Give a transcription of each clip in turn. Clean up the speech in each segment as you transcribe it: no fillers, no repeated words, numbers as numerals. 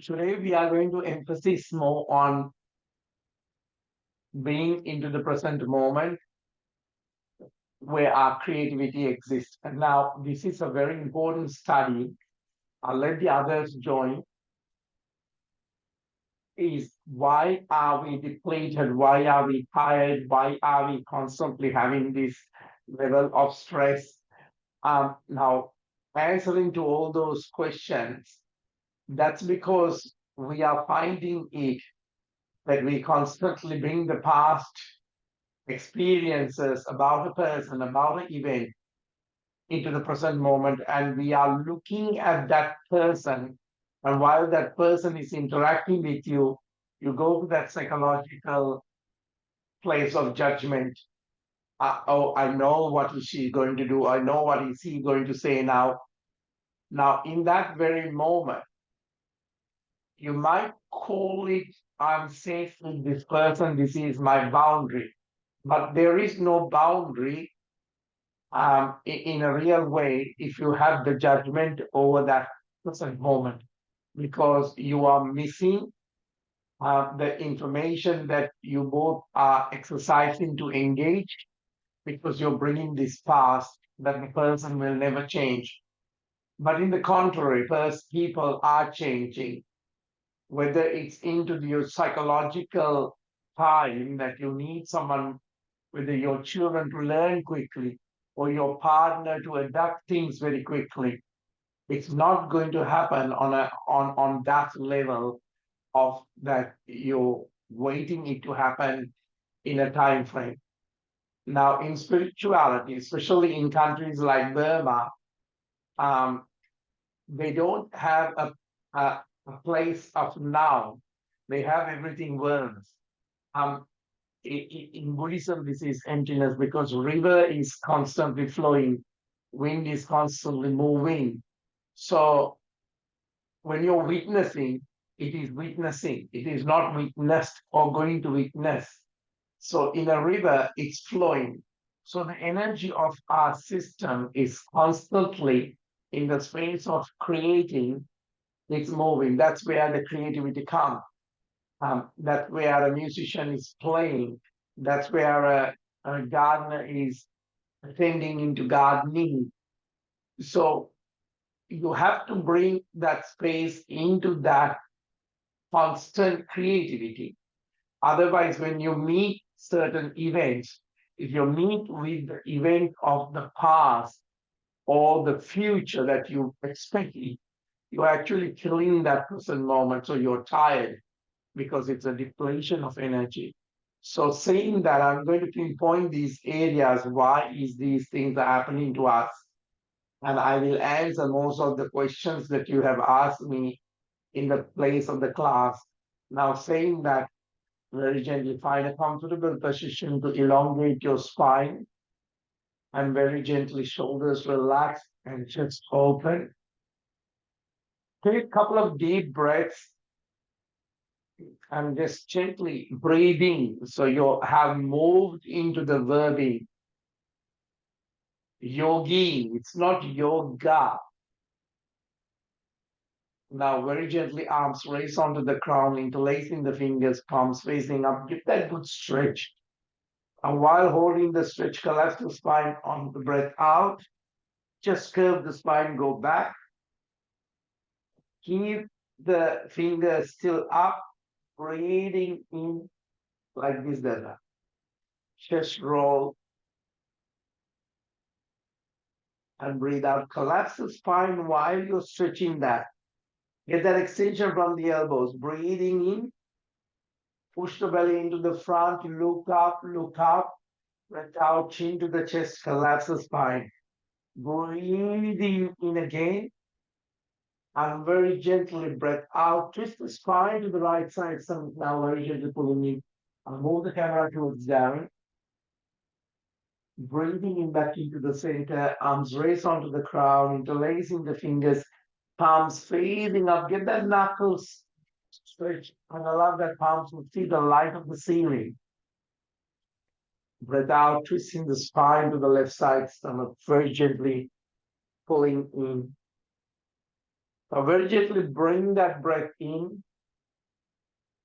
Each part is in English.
Today we are going to emphasize more on being into the present moment where our creativity exists. And now this is a very important study. I'll let the others join. Is why are we depleted? Why are we tired? Why are we constantly having this level of stress? Now, answering to all those questions, that's because we are finding it that we constantly bring the past experiences about a person, about an event into the present moment, and we are looking at that person. And while that person is interacting with you, you go to that psychological place of judgment. Oh, I know what is she going to do. I know what is he going to say now. Now, in that very moment, you might call it, I'm safe with this person, this is my boundary. But there is no boundary in a real way if you have the judgment over that present moment, because you are missing the information that you both are exercising to engage, because you're bringing this past that the person will never change. But in the contrary, first people are changing, whether it's into your psychological time that you need someone, whether your children to learn quickly or your partner to adapt things very quickly. It's not going to happen on that level of that you're waiting it to happen in a time frame. Now, in spirituality, especially in countries like Burma, um, they don't have a place of now. They have everything words. Um, in Buddhism, this is emptiness because river is constantly flowing, wind is constantly moving. So when you're witnessing, it is witnessing. It is not witnessed or going to witness. So in a river, it's flowing. So the energy of our system is constantly in the space of creating, it's moving. That's where the creativity comes. That's where a musician is playing. That's where a gardener is attending into gardening. So you have to bring that space into that constant creativity. Otherwise, when you meet certain events, if you meet with the event of the past or the future that you expected, you're actually killing that present moment. So you're tired because it's a depletion of energy. So saying that, I'm going to pinpoint these areas, why is these things are happening to us? And I will answer most of the questions that you have asked me in the place of the class. Now saying that, very gently find a comfortable position to elongate your spine, and very gently shoulders relax and chest open. Take a couple of deep breaths and just gently breathing. So you have moved into the verbing. Yogi, it's not yoga. Now, very gently, arms raise onto the crown, interlacing the fingers, palms facing up. Give that good stretch. And while holding the stretch, collapse the spine on the breath out. Just curve the spine, go back. Keep the fingers still up, breathing in like this, Dada. Chest roll and breathe out. Collapse the spine while you're stretching that. Get that extension from the elbows. Breathing in. Push the belly into the front. Look up, look up. Breath out, chin to the chest. Collapse the spine. Breathing in again. And very gently breath out. Twist the spine to the right side. So now very gently pulling in. And move the camera towards Darren. Breathing in back into the center. Arms raised onto the crown. Interlacing the fingers. Palms facing up. Get that knuckles stretch. And allow that palms to see the light of the ceiling. Breath out. Twisting the spine to the left side. Stomach very gently pulling in. So very gently bring that breath in,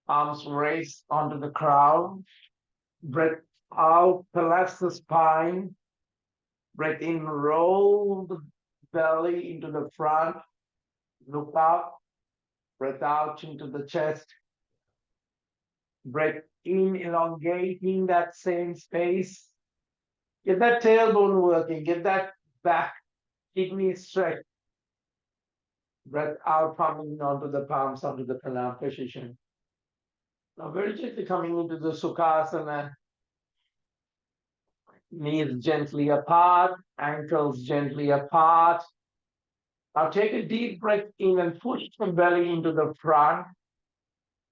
arms raised onto the crown. Breath out, collapse the spine. Breath in, roll the belly into the front. Look up, breath out into the chest. Breath in, elongating that same space. Get that tailbone working, get that back kidney stretch. Breath out, coming onto the palms, onto the pranayama position. Now very gently coming into the Sukhasana, knees gently apart, ankles gently apart. Now take a deep breath in and push the belly into the front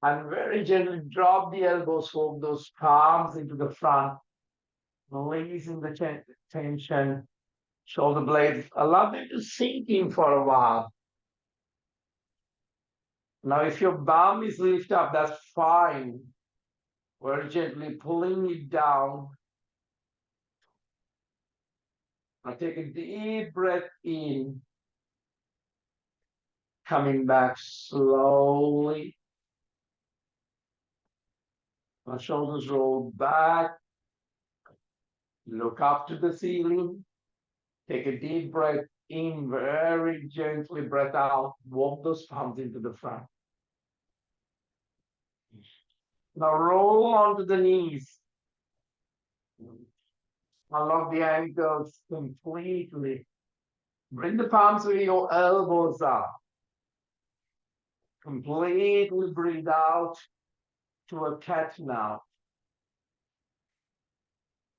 and very gently drop the elbows, hold those palms into the front, releasing the tension, shoulder blades. Allow them to sink in for a while. Now if your bum is lifted up, that's fine. Very gently pulling it down. Now take a deep breath in, coming back slowly. My shoulders roll back. Look up to the ceiling. Take a deep breath in, very gently breath out. Walk those palms into the front. Now roll onto the knees. Unlock the ankles completely. Bring the palms where your elbows are. Completely breathe out to a cat now.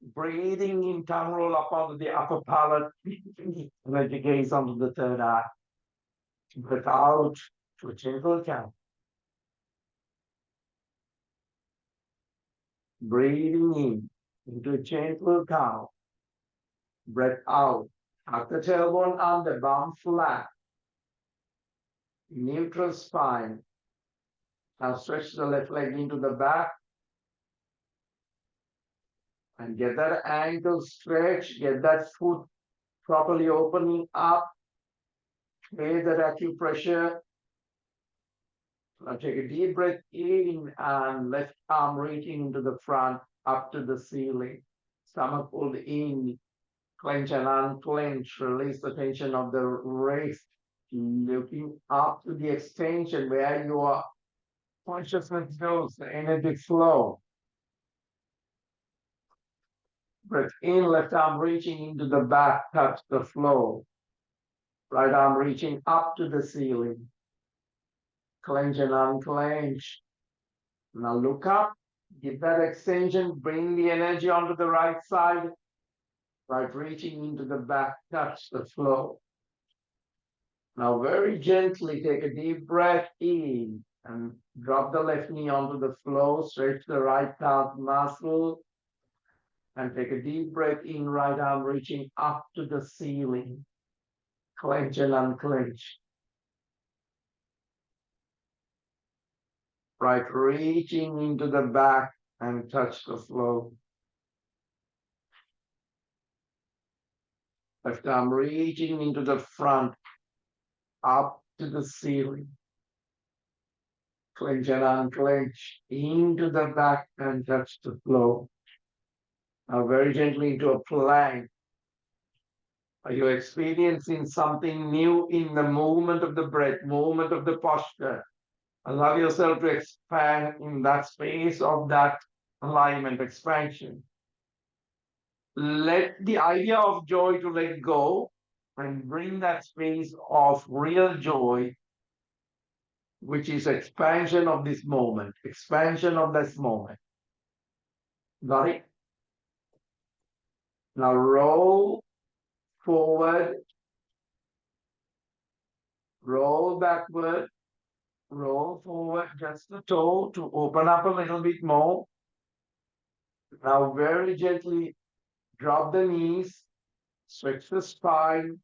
Breathing in, tongue roll up onto the upper palate. Let your gaze onto the third eye. Breath out to a gentle count. Breathing in into a gentle cow. Breath out. Tuck the tailbone under, bum flat. Neutral spine. Now stretch the left leg into the back. And get that ankle stretch. Get that foot properly opening up. Create that acupressure. Now take a deep breath in and left arm reaching into the front, up to the ceiling. Stomach pulled in. Clench and unclench, release the tension of the wrist, looking up to the extension where your consciousness goes, the energy flow. Breath in, left arm reaching into the back, touch the flow. Right arm reaching up to the ceiling. Clench and unclench. Now look up, give that extension, bring the energy onto the right side. Right reaching into the back, touch the flow. Now very gently take a deep breath in and drop the left knee onto the floor, stretch the right calf muscle, and take a deep breath in, right arm reaching up to the ceiling. Clench and unclench. Right reaching into the back and touch the floor. Left arm reaching into the front, up to the ceiling. Clench and unclench into the back and touch the floor. Now very gently into a plank. Are you experiencing something new in the movement of the breath, movement of the posture? Allow yourself to expand in that space of that alignment, expansion. Let the idea of joy to let go and bring that space of real joy, which is expansion of this moment, expansion of this moment. Got it? Now roll forward, roll backward, roll forward just the toe to open up a little bit more. Now very gently drop the knees, stretch the spine,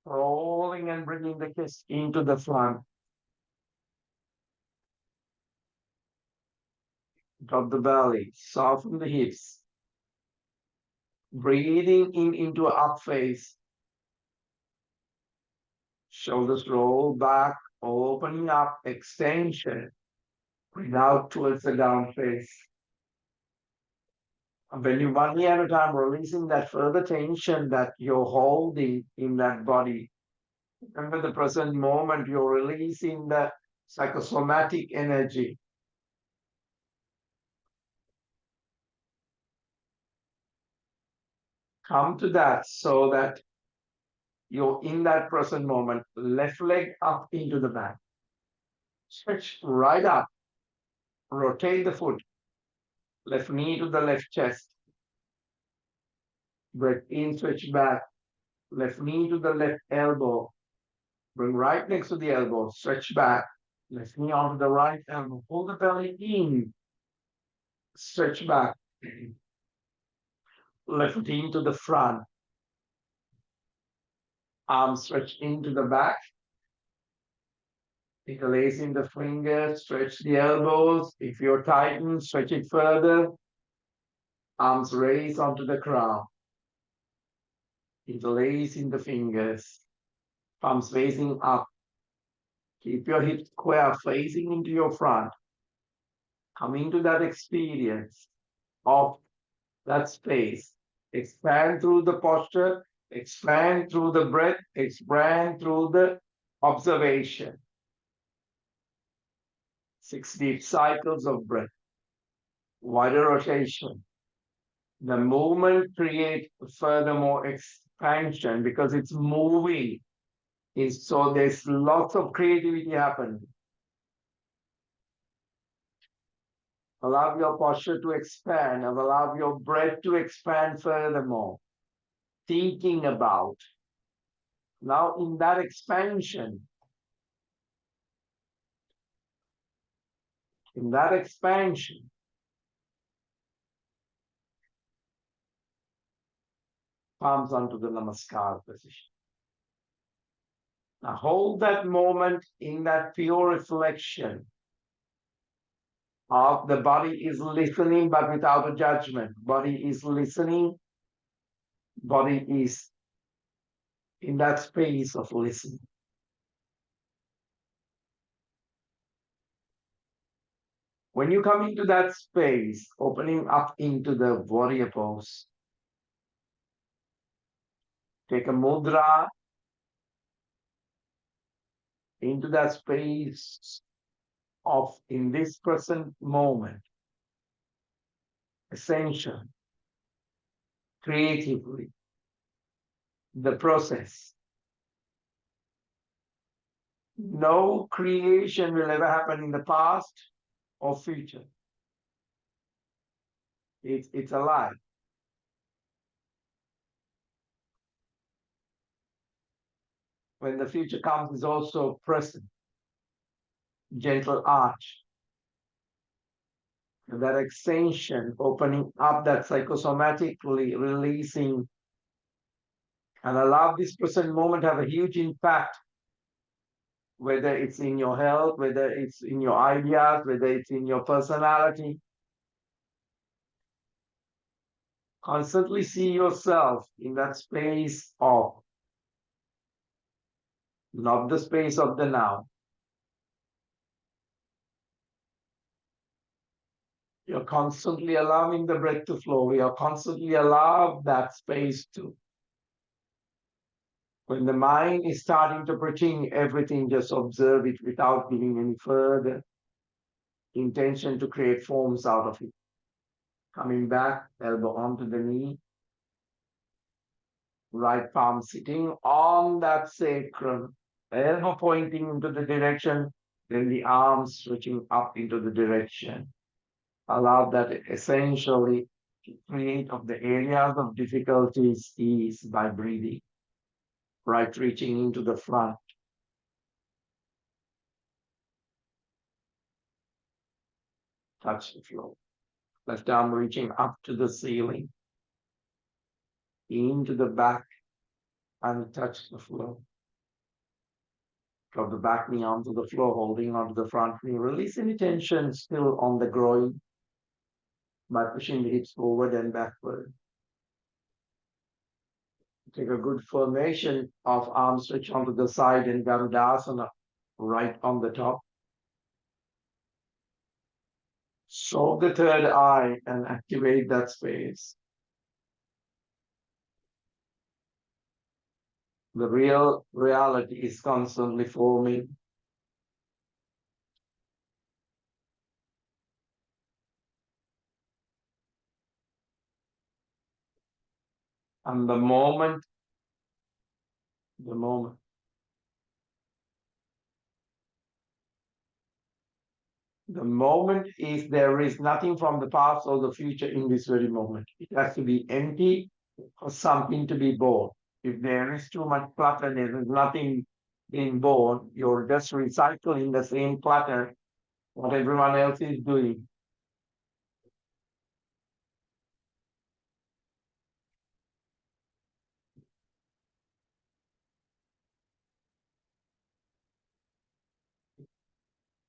rolling and bringing the chest into the front. Drop the belly, soften the hips. Breathing in into up face. Shoulders roll back, opening up, extension. Breathe out towards the down face. And when you one year at a time releasing that further tension that you're holding in that body, remember the present moment, you're releasing the psychosomatic energy. Come to that so that you're in that present moment. Left leg up into the back. Stretch right up. Rotate the foot. Left knee to the left chest. Breath in, stretch back. Left knee to the left elbow. Bring right next to the elbow. Stretch back. Left knee onto the right elbow. Pull the belly in. Stretch back. Left knee to the front. Arms stretch into the back. Interlace in the fingers. Stretch the elbows. If you're tightened, stretch it further. Arms raise onto the crown. Interlace in the fingers. Palms facing up. Keep your hips square, facing into your front. Come into that experience of that space. Expand through the posture, expand through the breath, expand through the observation. 6 deep cycles of breath. Wider rotation. The movement creates furthermore expansion because it's moving. So there's lots of creativity happening. Allow your posture to expand and allow your breath to expand furthermore. Thinking about. Now in that expansion, palms onto the Namaskar position. Now hold that moment in that pure reflection of the body is listening but without a judgment. Body is listening. Body is in that space of listening. When you come into that space, opening up into the warrior pose, take a mudra into that space of in this present moment, essential, creatively, the process. No creation will ever happen in the past or future. It's alive. When the future comes, is also present. Gentle arch. That extension, opening up that psychosomatically releasing and allow this present moment have a huge impact, whether it's in your health, whether it's in your ideas, whether it's in your personality. Constantly see yourself in that space of, not the space of the now. You're constantly allowing the breath to flow. You're constantly allowing that space to. When the mind is starting to bring everything, just observe it without giving any further intention to create forms out of it. Coming back, elbow onto the knee. Right palm sitting on that sacrum. Elbow pointing into the direction, then the arms stretching up into the direction. Allow that essentially to create of the areas of difficulties ease by breathing. Right reaching into the front. Touch the floor. Left arm reaching up to the ceiling. Into the back and touch the floor. Drop the back knee onto the floor, holding onto the front knee. Release any tension still on the groin by pushing the hips forward and backward. Take a good formation of arms stretch onto the side and Garudasana right on the top. Soak the third eye and activate that space. The real reality is constantly forming. And the moment, the moment is there is nothing from the past or the future in this very moment. It has to be empty for something to be born. If there is too much clutter, there is nothing being born. You're just recycling the same clutter what everyone else is doing.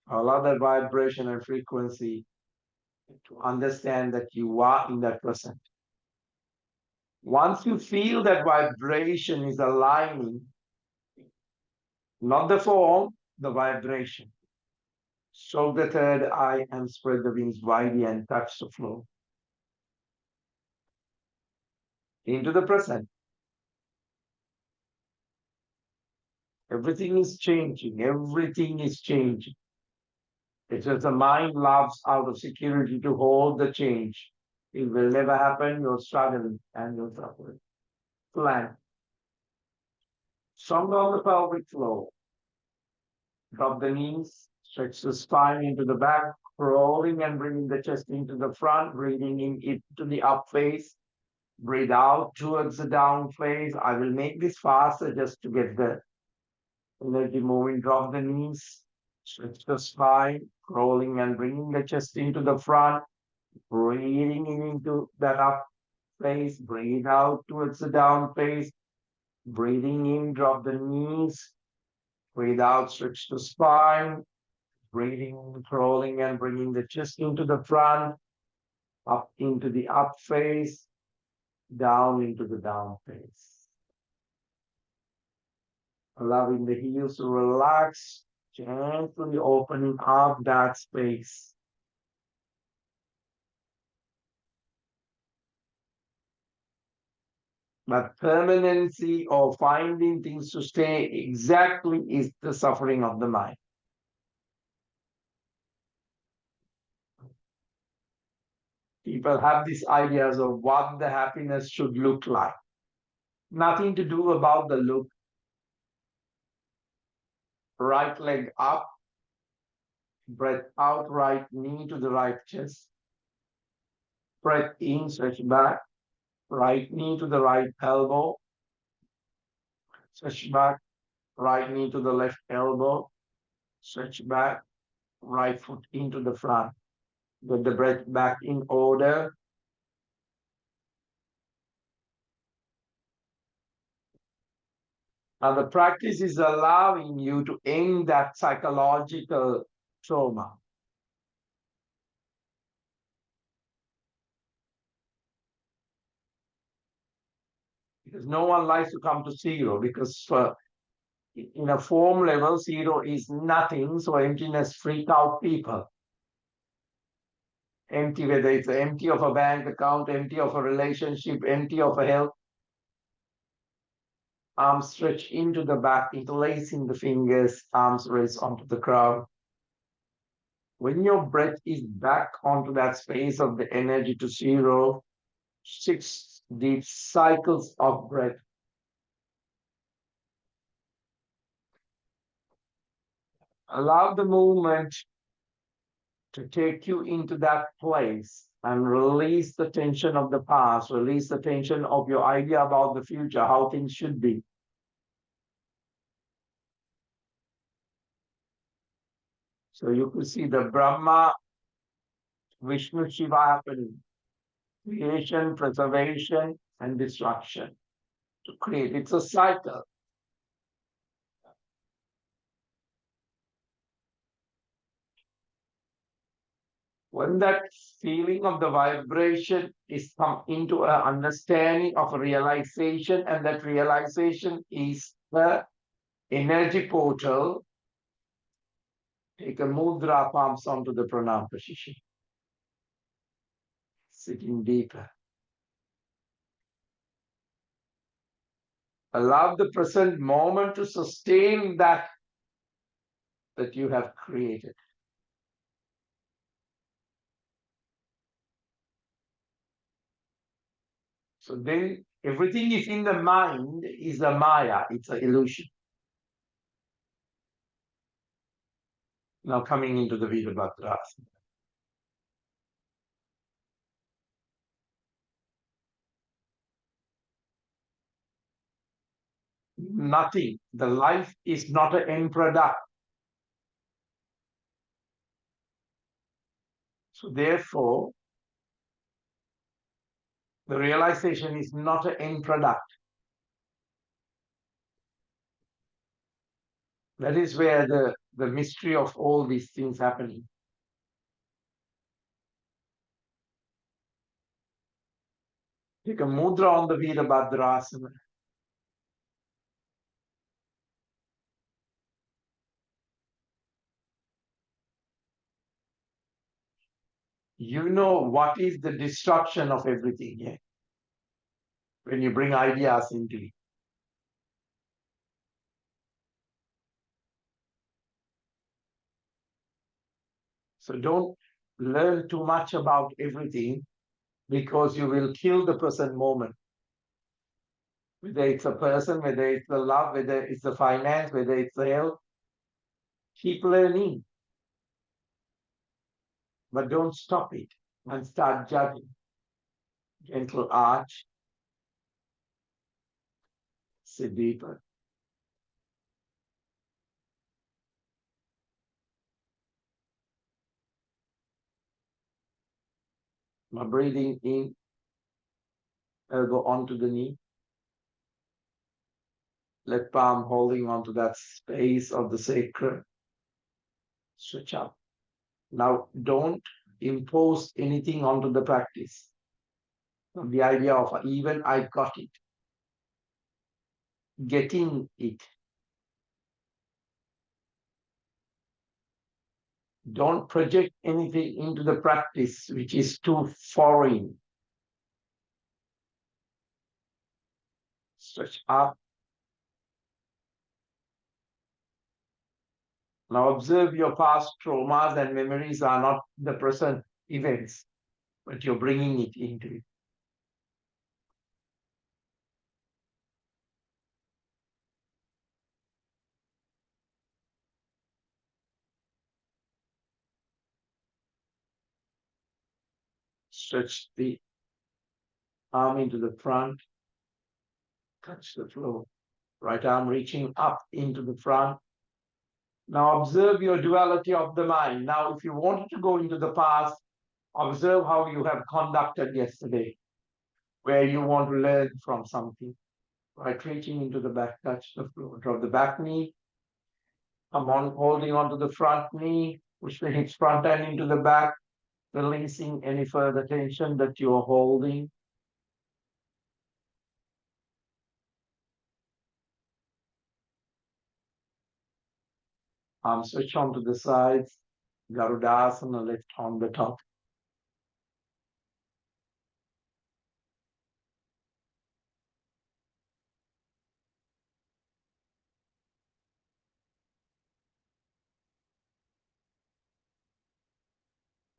Allow that vibration and frequency to understand that you are in that present. Once you feel that vibration is aligning, not the form, the vibration. Soak the third eye and spread the wings widely and touch the floor. Into the present. Everything is changing. Everything is changing. It's just the mind loves out of security to hold the change. It will never happen. You're struggling and you're suffering. Flat. Strong on the pelvic floor. Drop the knees. Stretch the spine into the back. Rolling and bringing the chest into the front. Breathing in it to the up face. Breathe out towards the down face. I will make this faster just to get the energy moving. Drop the knees. Stretch the spine. Rolling and bringing the chest into the front. Breathing in into that up face. Breathe out towards the down face. Breathing in, drop the knees. Breathe out, stretch the spine. Breathing, rolling and bringing the chest into the front. Up into the up face. Down into the down face. Allowing the heels to relax. Gently opening up that space. But permanency or finding things to stay exactly is the suffering of the mind. People have these ideas of what the happiness should look like. Nothing to do about the look. Right leg up, breath out, right knee to the right chest. Breath in, stretch back, right knee to the right elbow. Stretch back, right knee to the left elbow. Stretch back, right foot into the front. Get the breath back in order. Now the practice is allowing you to end that psychological trauma. Because no one likes to come to zero because in a form level, zero is nothing. So emptiness freak out people. Empty, whether it's empty of a bank account, empty of a relationship, empty of a health. Arms stretch into the back, interlacing the fingers, arms raise onto the ground. When your breath is back onto that space of the energy to zero, 6 deep cycles of breath. Allow the movement to take you into that place and release the tension of the past, release the tension of your idea about the future, how things should be. So you could see the Brahma, Vishnu, Shiva happening. Creation, preservation, and destruction. To create, it's a cycle. When that feeling of the vibration is come into an understanding of a realization, and that realization is the energy portal, take a mudra, palms onto the pranam position, sitting deeper. Allow the present moment to sustain that you have created. So then everything is in the mind is a maya, it's an illusion. Now coming into the Virabhadrasana. Nothing. The life is not an end product. So therefore, the realization is not an end product. That is where the mystery of all these things happening. Take a mudra on the Virabhadrasana. You know what is the destruction of everything here when you bring ideas into it. So don't learn too much about everything, because you will kill the present moment. Whether it's a person, whether it's the love, whether it's the finance, whether it's the health, keep learning. But don't stop it and start judging. Gentle arch, sit deeper. My breathing in, elbow onto the knee. Left palm holding onto that space of the sacrum. Stretch up. Now don't impose anything onto the practice. The idea of even I got it. Getting it. Don't project anything into the practice which is too foreign. Stretch up. Now observe your past traumas and memories are not the present events, but you're bringing it into it. Stretch the arm into the front, touch the floor. Right arm reaching up into the front. Now observe your duality of the mind. Now, if you wanted to go into the past, observe how you have conducted yesterday, where you want to learn from something. Right, reaching into the back, touch the floor. Drop the back knee. Come on, holding onto the front knee, push the hips front and into the back, releasing any further tension that you are holding. Arms switch onto the sides. Garudasana, left on the top.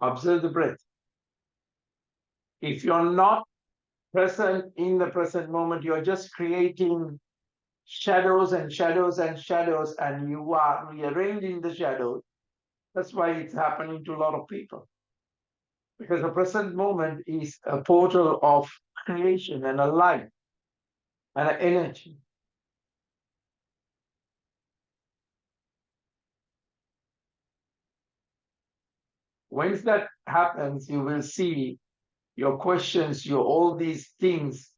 Observe the breath. If you're not present in the present moment, you're just creating shadows and shadows and shadows, and you are rearranging the shadows. That's why it's happening to a lot of people. Because the present moment is a portal of creation and a light and an energy. Once that happens, you will see your questions, your all these things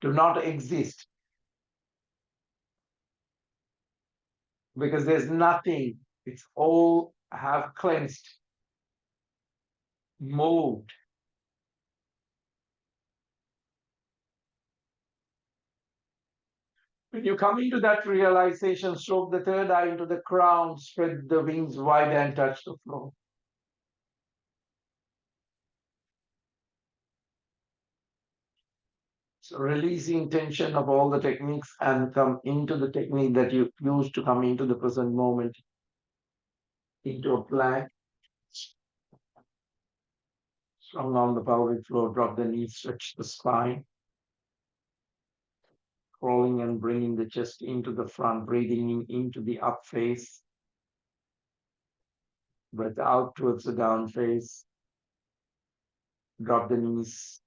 do not exist, because there's nothing. It's all have cleansed. moved. When you come into that realization, stroke the third eye into the crown, spread the wings wide and touch the floor. So releasing tension of all the techniques and come into the technique that you use to come into the present moment, into a plank, strong on the pelvic floor, drop the knees, stretch the spine, crawling and bringing the chest into the front, breathing in into the up face, breath out towards the down face, drop the knees,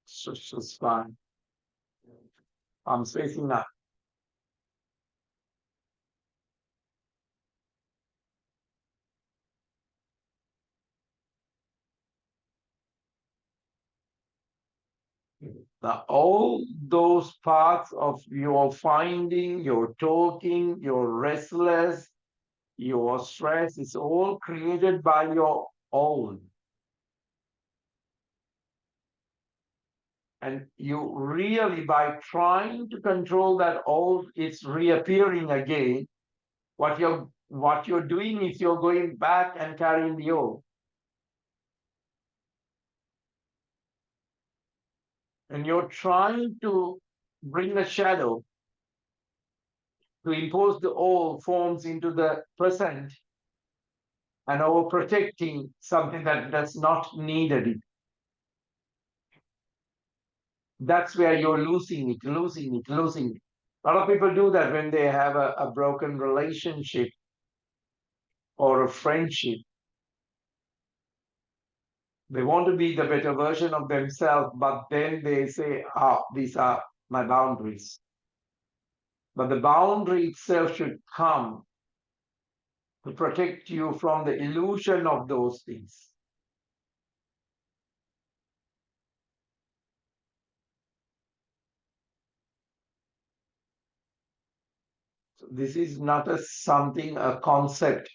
stretch the spine, arms facing up. Now, all those parts of your finding, your talking, your restless, your stress is all created by your own. And you really, by trying to control that old, it's reappearing again. What you're doing is you're going back and carrying the old. And you're trying to bring the shadow to impose the old forms into the present and overprotecting something that does not needed it. That's where you're losing it, losing it, losing it. A lot of people do that when they have a broken relationship or a friendship. They want to be the better version of themselves, but then they say, oh, these are my boundaries. But the boundary itself should come to protect you from the illusion of those things. So this is not a concept.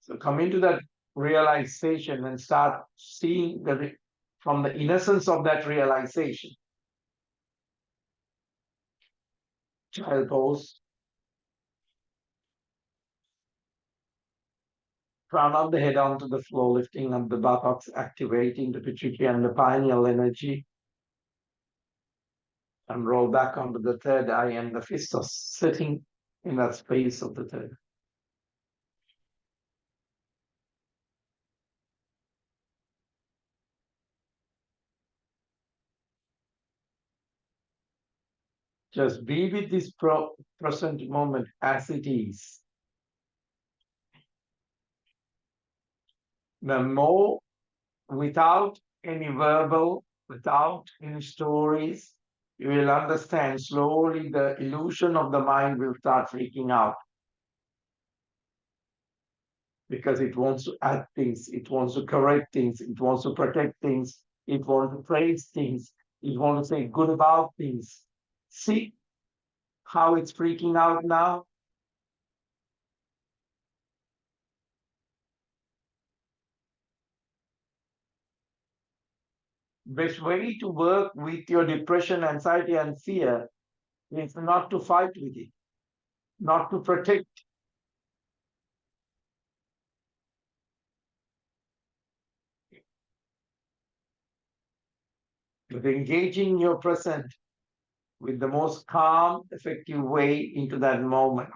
So come into that realization and start seeing from the innocence of that realization. Child pose, crown of the head onto the floor, lifting up the buttocks, activating the pituitary and the pineal energy, and roll back onto the third eye, and the fist are sitting in that space of the third. Just be with this present moment as it is. The more, without any verbal, without any stories, you will understand slowly the illusion of the mind will start freaking out. Because it wants to add things, it wants to correct things, it wants to protect things, it wants to praise things, it wants to say good about things. See how it's freaking out now? Best way to work with your depression, anxiety, and fear is not to fight with it, not to protect, but engaging your present with the most calm, effective way into that moment.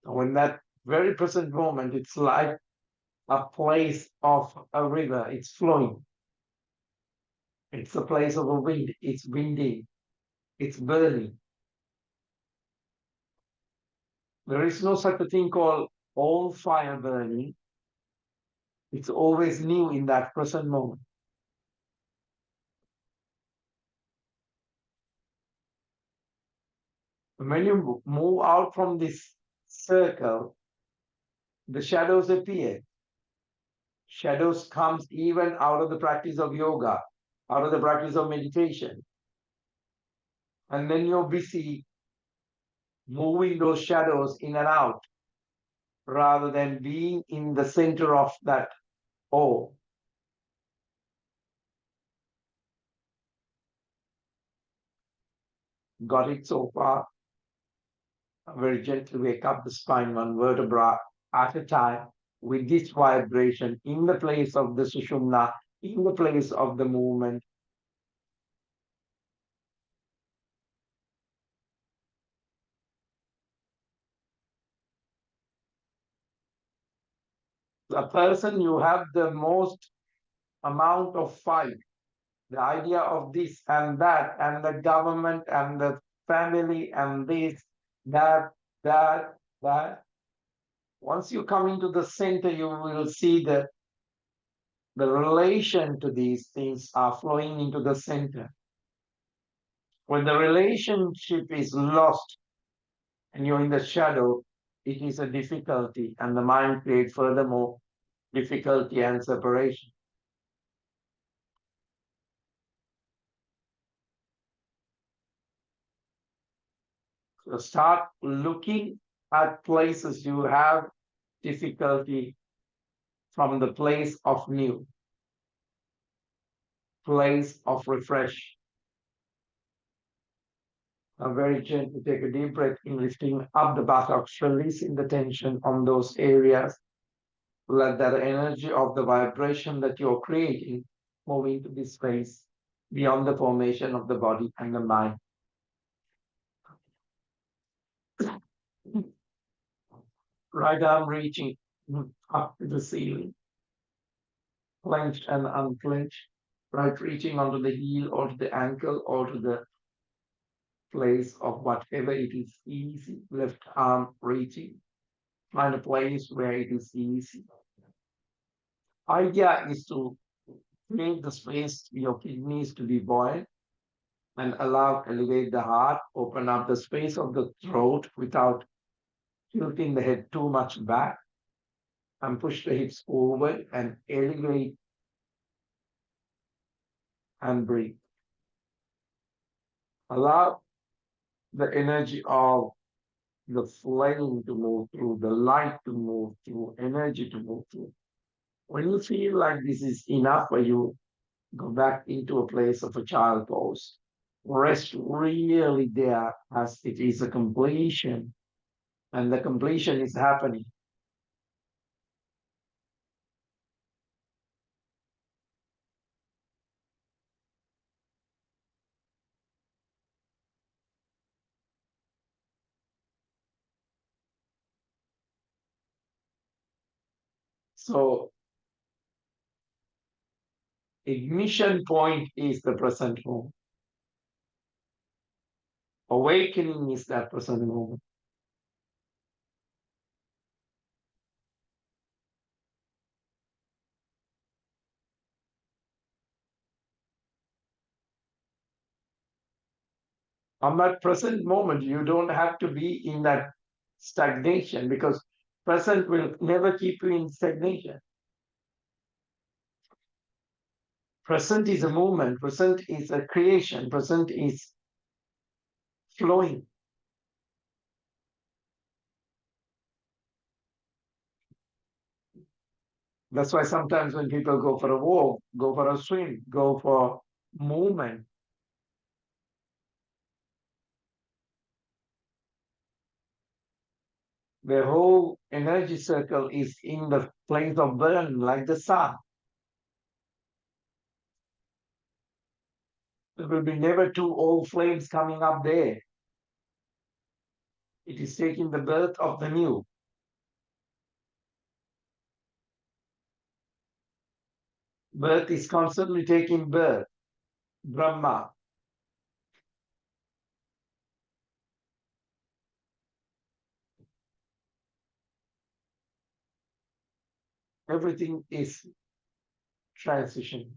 When that very present moment, it's like a place of a river, it's flowing. It's a place of a wind, it's windy, it's burning. There is no such a thing called all fire burning. It's always new in that present moment. When you move out from this circle, the shadows appear. Shadows comes even out of the practice of yoga, out of the practice of meditation. And then you're busy moving those shadows in and out rather than being in the center of that oh. Got it so far? Very gently wake up the spine one vertebra at a time with this vibration in the place of the sushumna, in the place of the movement. The person you have the most amount of fight, the idea of this and that, and the government and the family and this, that, that, that. Once you come into the center, you will see that the relation to these things are flowing into the center. When the relationship is lost and you're in the shadow, it is a difficulty, and the mind creates furthermore difficulty and separation. So start looking at places you have difficulty from the place of new, place of refresh. Now, very gently take a deep breath in, lifting up the buttocks, releasing the tension on those areas. Let that energy of the vibration that you're creating move into this space beyond the formation of the body and the mind. Right arm reaching up to the ceiling, clenched and unclenched. Right reaching onto the heel or to the ankle or to the place of whatever it is easy. Left arm reaching. Find a place where it is easy. Idea is to make the space for your kidneys to be buoyant and elevate the heart, open up the space of the throat without tilting the head too much back, and push the hips forward and elevate and breathe. Allow the energy of the flame to move through, the light to move through, energy to move through. When you feel like this is enough for you, go back into a place of a child pose. Rest really there as it is a completion, and the completion is happening. So, ignition point is the present moment. Awakening is that present moment. On that present moment, you don't have to be in that stagnation because present will never keep you in stagnation. Present is a movement, present is a creation, present is flowing. That's why sometimes when people go for a walk, go for a swim, go for movement, the whole energy circle is in the place of burn, like the sun. There will be never two old flames coming up there. It is taking the birth of the new. Birth is constantly taking birth. Brahma. Everything is transition.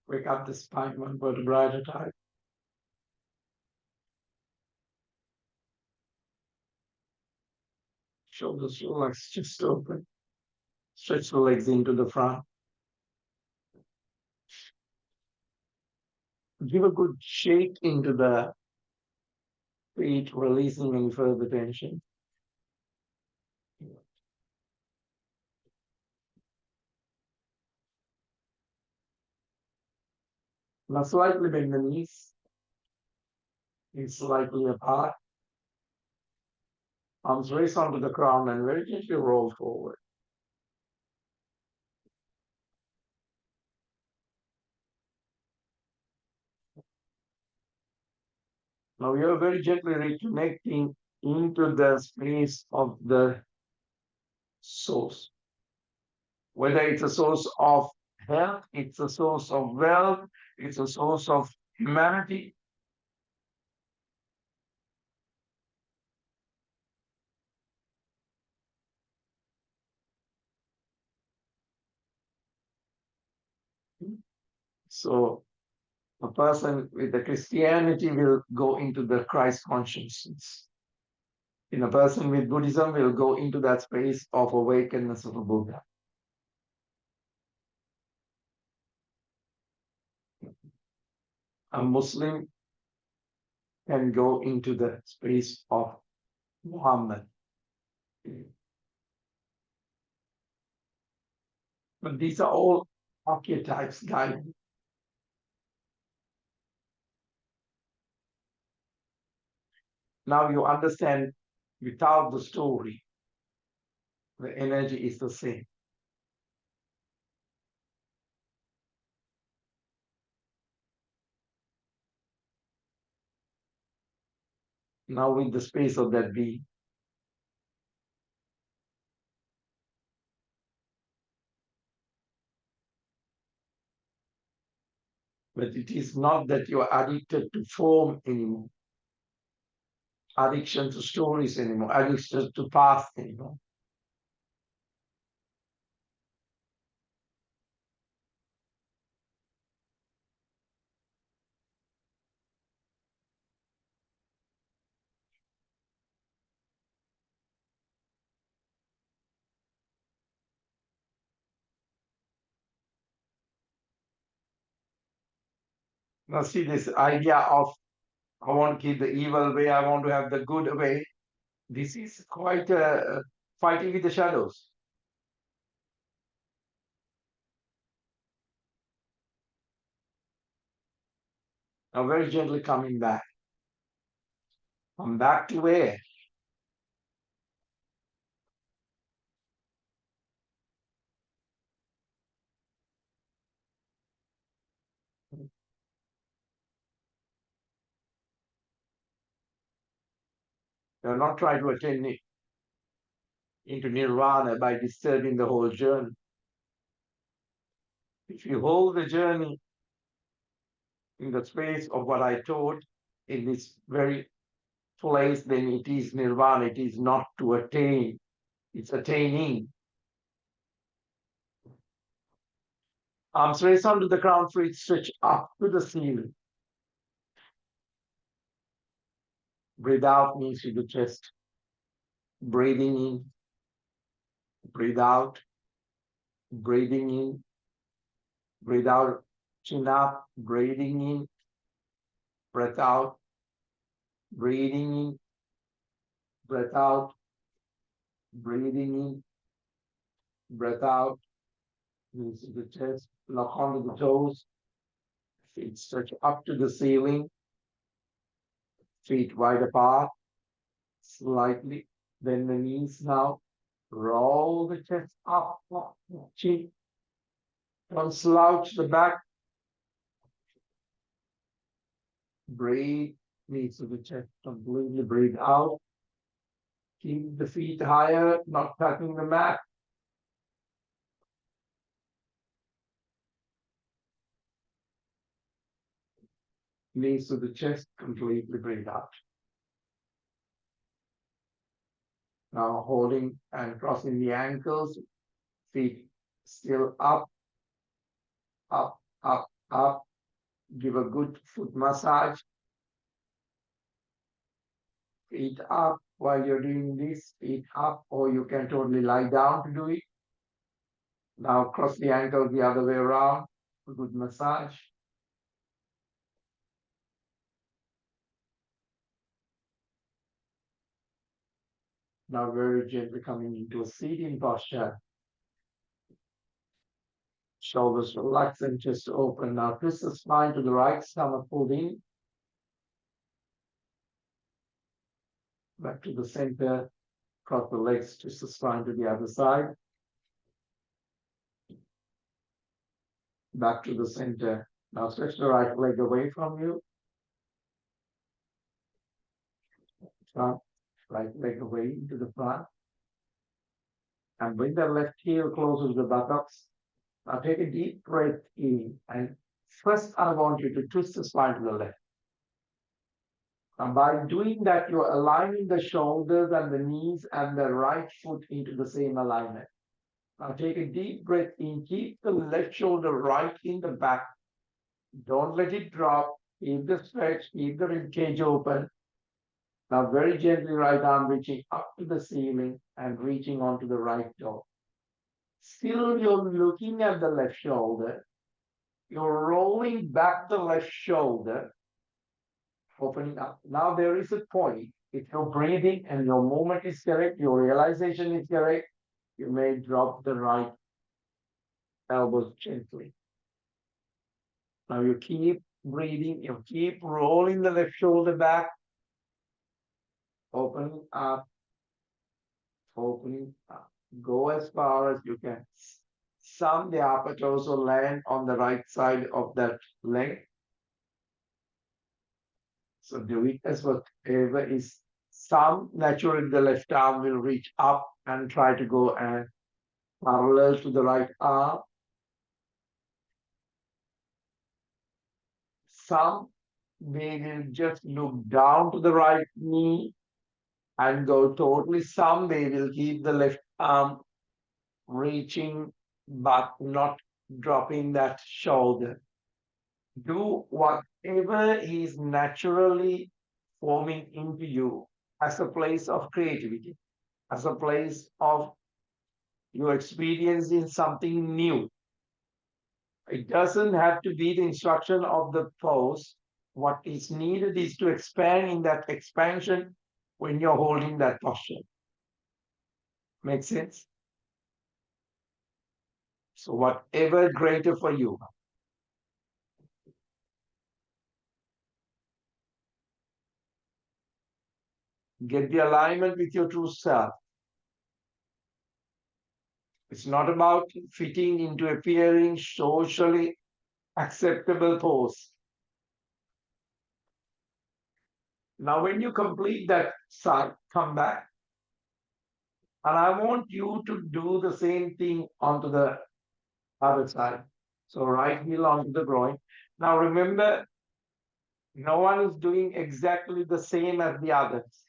Wake up the spine one vertebra at a time. Shoulders relax, chest open. Stretch the legs into the front. Give a good shake into the feet, releasing any further tension. Now slightly bend the knees, slightly apart. Arms raise onto the ground and very gently roll forward. Now we are very gently reconnecting into the space of the source. Whether it's a source of health, it's a source of wealth, it's a source of humanity. So a person with the Christianity will go into the Christ consciousness. In a person with Buddhism will go into that space of awakeness of a Buddha. A Muslim can go into the space of Muhammad. But these are all archetypes guiding. Now you understand without the story, the energy is the same. Now with the space of that being. But it is not that you are addicted to form anymore, addiction to stories anymore, addiction to past anymore. Now see this idea of I want to keep the evil way, I want to have the good way. This is quite fighting with the shadows. Now very gently coming back. Come back to where? You're not trying to attain it into nirvana by disturbing the whole journey. If you hold the journey in the space of what I taught in this very place, then it is nirvana. It is not to attain, it's attaining. Arms raised onto the ground, feet stretch up to the ceiling. Breathe out means to the chest. Breathing in, breathe out, breathing in, breathe out, chin up, breathing in, breath out, breathing in, breath out, breathing in, breath out, means to the chest, lock onto the toes, feet stretch up to the ceiling, feet wide apart, slightly, bend the knees now, roll the chest up, chin, don't slouch the back, breathe, knees to the chest, completely breathe out, keep the feet higher, not touching the mat. Knees to the chest, completely breathe out. Now holding and crossing the ankles, feet still up, up, up, up. Give a good foot massage. Feet up, While you're doing this, feet up, or you can totally lie down to do it. Now cross the ankle the other way around. A good massage. Now very gently coming into a seating posture. Shoulders relax and chest open. Now twist the spine to the right, stomach pulled in. Back to the center. Cross the legs, twist the spine to the other side. Back to the center. Now stretch the right leg away from you. Front, right leg away into the front. And bring the left heel closer to the buttocks. Now take a deep breath in. And first, I want you to twist the spine to the left. And by doing that, you're aligning the shoulders and the knees and the right foot into the same alignment. Now take a deep breath in. Keep the left shoulder right in the back. Don't let it drop. Keep the stretch. Keep the rib cage open. Now very gently, right arm reaching up to the ceiling and reaching onto the right toe. Still, you're looking at the left shoulder. You're rolling back the left shoulder, opening up. Now there is a point. If your breathing and your movement is correct, your realization is correct, you may drop the right elbows gently. Now you keep breathing, you keep rolling the left shoulder back, opening up, opening up. Go as far as you can. Some the upper torso land on the right side of that leg. So do it as whatever is. Some naturally the left arm will reach up and try to go and parallel to the right arm. Some they will just look down to the right knee and go totally. Some they will keep the left arm reaching but not dropping that shoulder. Do whatever is naturally forming into you as a place of creativity, as a place of you experiencing something new. It doesn't have to be the instruction of the pose. What is needed is to expand in that expansion when you're holding that posture. Make sense? So whatever greater for you. Get the alignment with your true self. It's not about fitting into appearing socially acceptable pose. Now, when you complete that side, come back. And I want you to do the same thing onto the other side. So right heel onto the groin. Now remember, no one is doing exactly the same as the others.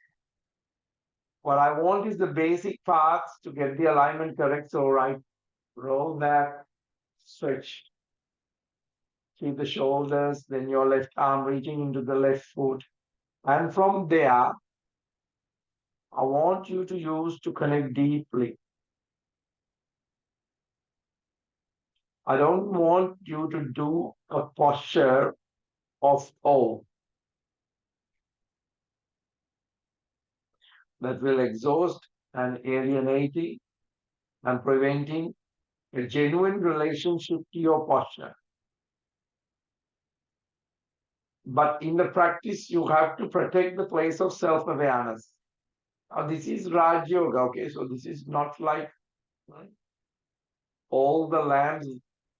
What I want is the basic parts to get the alignment correct. So right, roll back, stretch. Keep the shoulders, then your left arm reaching into the left foot. And from there, I want you to use to connect deeply. I don't want you to do a posture of awe that will exhaust and alienating and preventing a genuine relationship to your posture. But in the practice, you have to protect the place of self-awareness. Now, this is Raj Yoga, okay? So this is not like right? All the lambs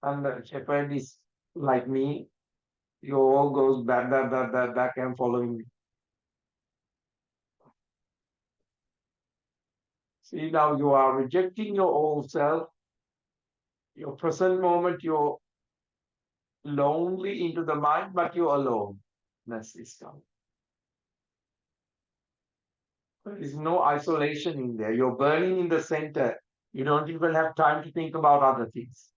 and the shepherd is like me. You all goes back, back, back, back, back and following me. See, now you are rejecting your old self, your present moment, you're lonely into the mind, but you're alone. That's this time. There is no isolation in there. You're burning in the center. You don't even have time to think about other things.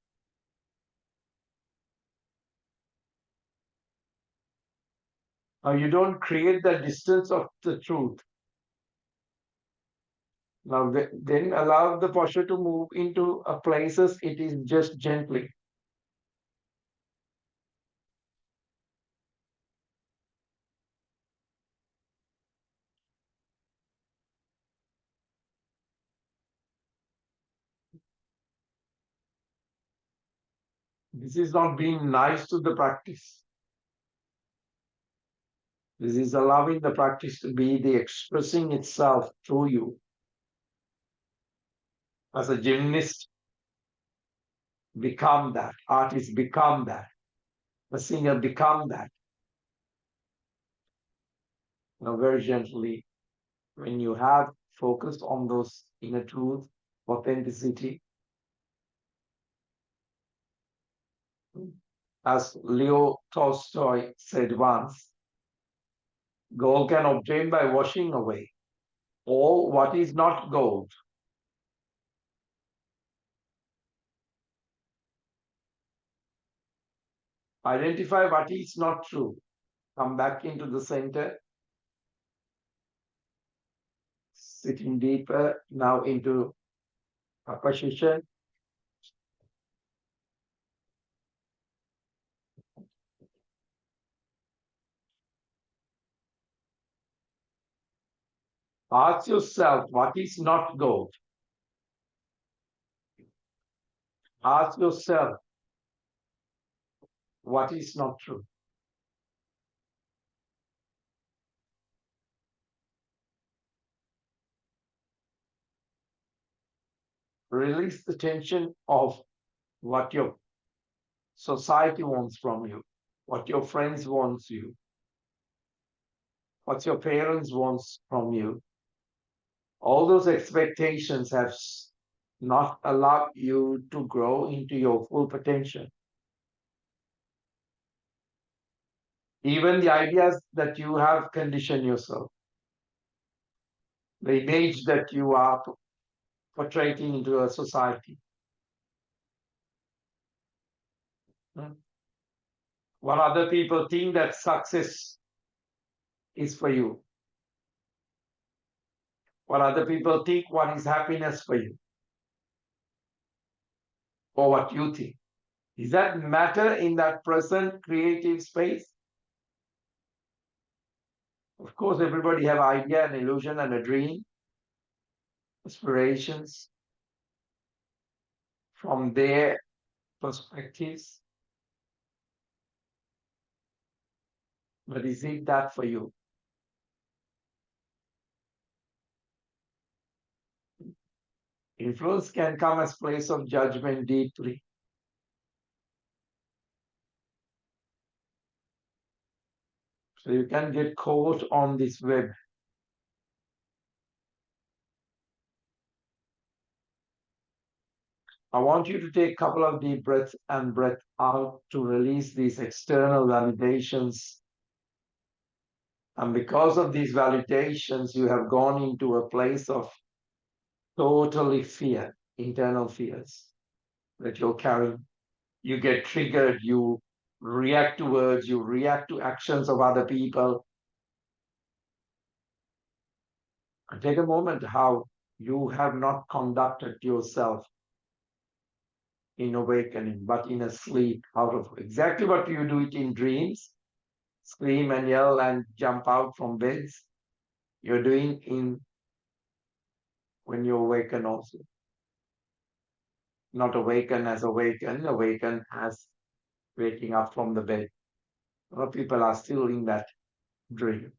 Now you don't create the distance of the truth. Now, then allow the posture to move into a places it is just gently. This is not being nice to the practice. This is allowing the practice to be the expressing itself through you. As a gymnast, become that. Artist, become that. A singer, become that. Now, very gently, when you have focused on those inner truth, authenticity, as Leo Tolstoy said once, gold can obtain by washing away all what is not gold. Identify what is not true. Come back into the center, sitting deeper now into a position. Ask yourself what is not gold. Ask yourself what is not true. Release the tension of what your society wants from you, what your friends wants you, what your parents wants from you. All those expectations have not allowed you to grow into your full potential. Even the ideas that you have conditioned yourself, the image that you are portraying into a society. Hmm. What other people think that success is for you. What other people think what is happiness for you. Or what you think. Does that matter in that present creative space? Of course, everybody have idea and illusion and a dream, aspirations from their perspectives. But is it that for you? Influence can come as place of judgment deeply. So you can get caught on this web. I want you to take a couple of deep breaths and breath out to release these external validations. And because of these validations, you have gone into a place of totally fear, internal fears that you're carrying. You get triggered, you react to words, you react to actions of other people. And take a moment how you have not conducted yourself in awakening, but in a sleep out of exactly what you do it in dreams, scream and yell and jump out from beds. You're doing in when you awaken also. Not awaken as waking up from the bed. A lot of people are still in that dream.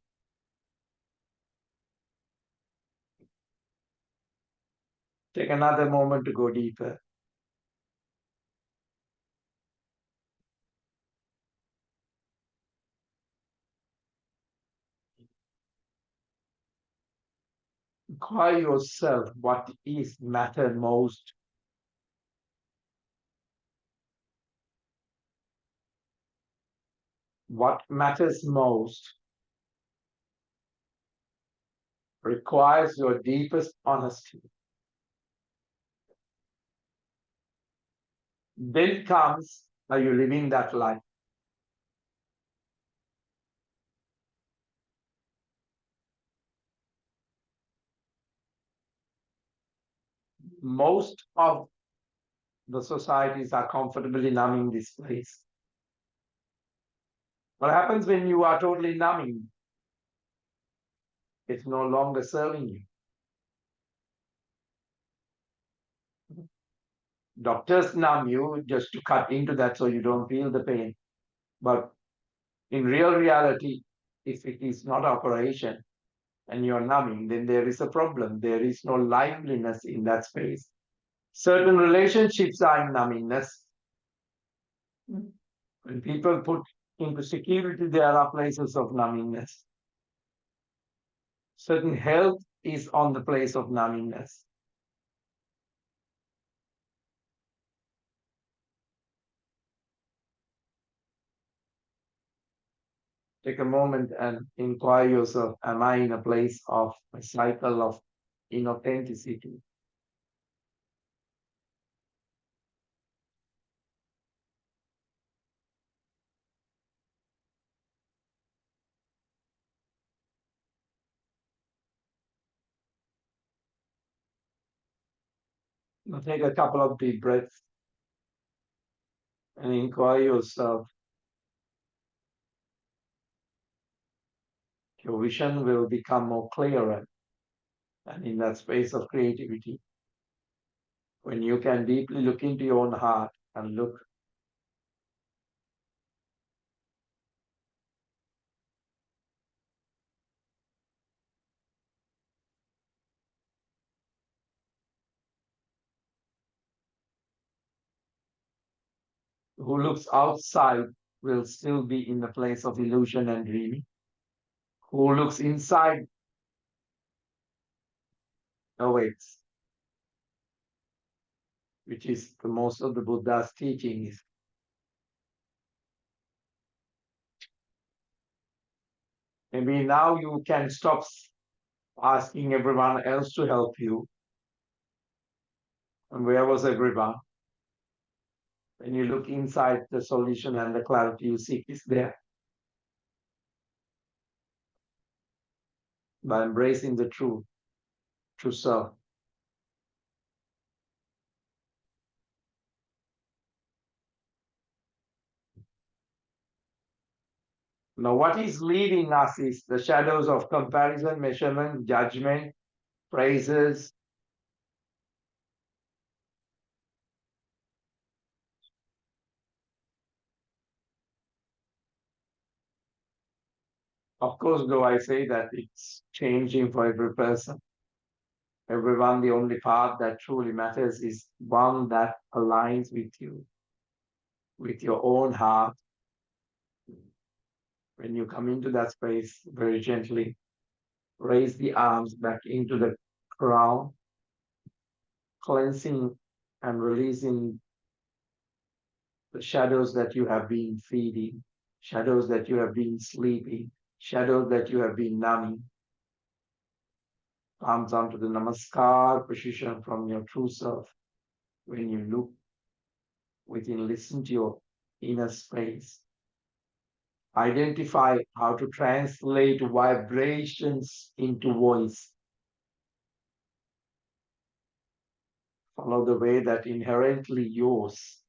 Take another moment to go deeper. Inquire yourself what is matter most. What matters most requires your deepest honesty. Then comes, are you living that life? most of the societies are comfortably numbing this place. What happens when you are totally numbing? It's no longer serving you. Doctors numb you just to cut into that so you don't feel the pain. But in real reality, if it is not operation and you're numbing, then there is a problem. There is no liveliness in that space. Certain relationships are in numbingness. When people put into security, there are places of numbingness. Certain health is on the place of numbingness. Take a moment and inquire yourself, am I in a place of a cycle of inauthenticity? Now take a couple of deep breaths and inquire yourself. Your vision will become more clearer and in that space of creativity. When you can deeply look into your own heart and look who looks outside will still be in the place of illusion and dreaming. Who looks inside awaits, which is the most of the Buddha's teaching is. Maybe now you can stop asking everyone else to help you. And where was everyone? When you look inside, the solution and the clarity you seek is there. By embracing the truth, true self. Now, what is leading us is the shadows of comparison, measurement, judgment, praises. Of course, though I say that it's changing for every person, everyone, the only path that truly matters is one that aligns with your own heart. When you come into that space, very gently raise the arms back into the crown, cleansing and releasing the shadows that you have been feeding, shadows that you have been sleeping, shadows that you have been numbing. Palms onto the namaskar position from your true self. When you look within, listen to your inner space. Identify how to translate vibrations into voice. Follow the way that inherently yours.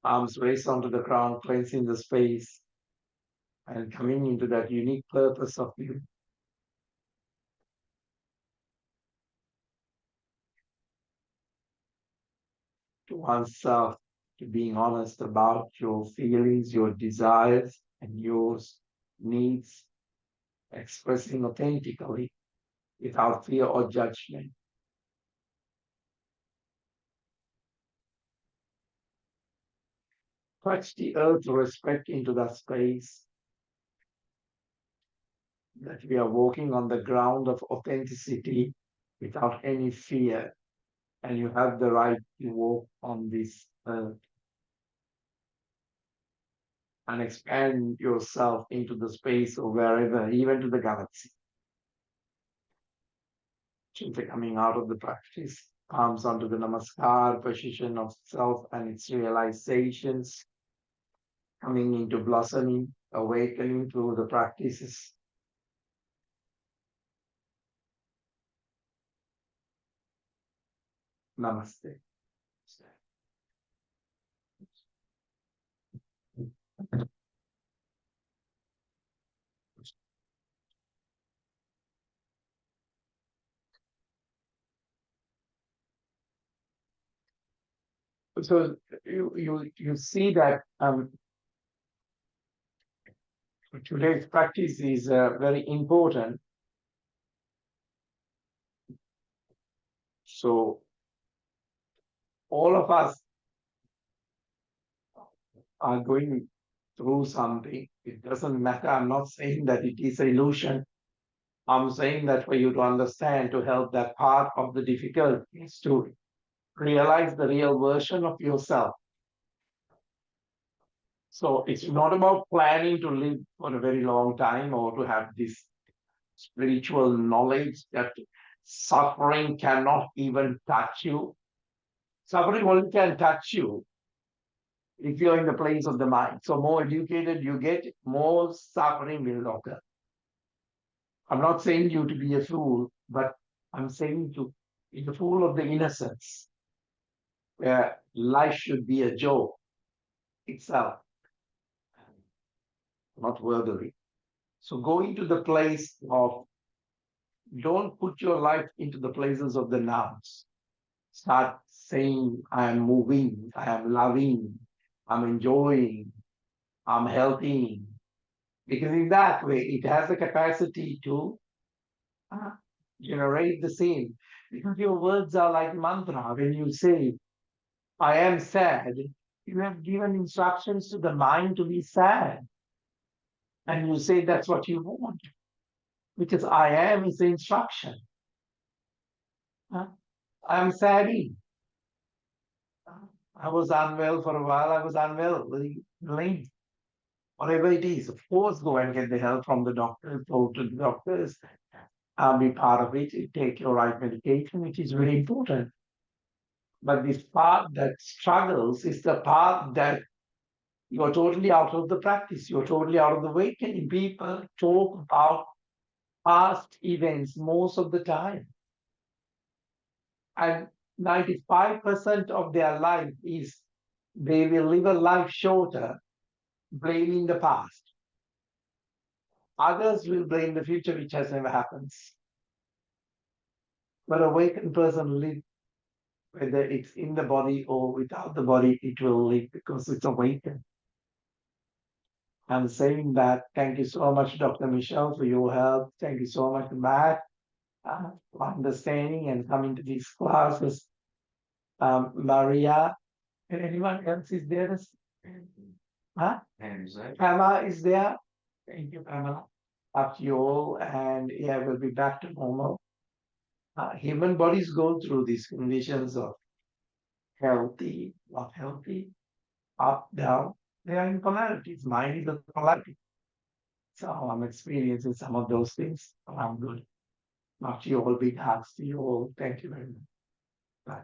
Arms raised onto the ground, cleansing the space and coming into that unique purpose of you. To oneself, to being honest about your feelings, your desires, and your needs, expressing authentically without fear or judgment. Touch the earth, respect into that space, that we are walking on the ground of authenticity without any fear, and you have the right to walk on this earth and expand yourself into the space or wherever, even to the galaxy. Simply coming out of the practice, palms onto the namaskar position of self and its realizations, coming into blossoming, awakening through the practices. Namaste. So you see that today's practice is very important. So all of us are going through something. It doesn't matter. I'm not saying that it is an illusion. I'm saying that for you to understand, to help that part of the difficulty is to realize the real version of yourself. So it's not about planning to live for a very long time or to have this spiritual knowledge that suffering cannot even touch you. Suffering only can touch you if you're in the place of the mind. So more educated you get, more suffering will occur. I'm not saying you to be a fool, but I'm saying to be the fool of the innocence, where life should be a joke itself, not worthily. So go into the place of, don't put your life into the places of the nouns. Start saying, I am moving, I am loving, I'm enjoying, I'm helping. Because in that way, it has the capacity to uh, generate the same. Because your words are like mantra. When you say, I am sad, you have given instructions to the mind to be sad. And you say that's what you want. Because I am is the instruction. I am saddy. I was unwell for a while. I was unwell, very late. Whatever it is, of course, go and get the help from the doctor. Go to the doctors. Be part of it. Take your right medication, which is very important. But this part that struggles is the part that you're totally out of the practice. You're totally out of the awakening. People talk about past events most of the time. And 95% of their life is they will live a life shorter blaming the past. Others will blame the future, which has never happened. But awakened person live, whether it's in the body or without the body, it will live because it's awakened. I'm saying that. Thank you so much, Dr. Michelle, for your help. Thank you so much, Matt, for understanding and coming to these classes. Maria, and anyone else is there? Huh? Pamela is there. Thank you, Pamela. Up to you all, and yeah, we'll be back to normal. Human bodies go through these conditions of healthy, not healthy, up, down. They are in polarities. Mind is a polarity. So I'm experiencing some of those things. I'm good. Not to you all, big hugs to you all. Thank you very much. Bye.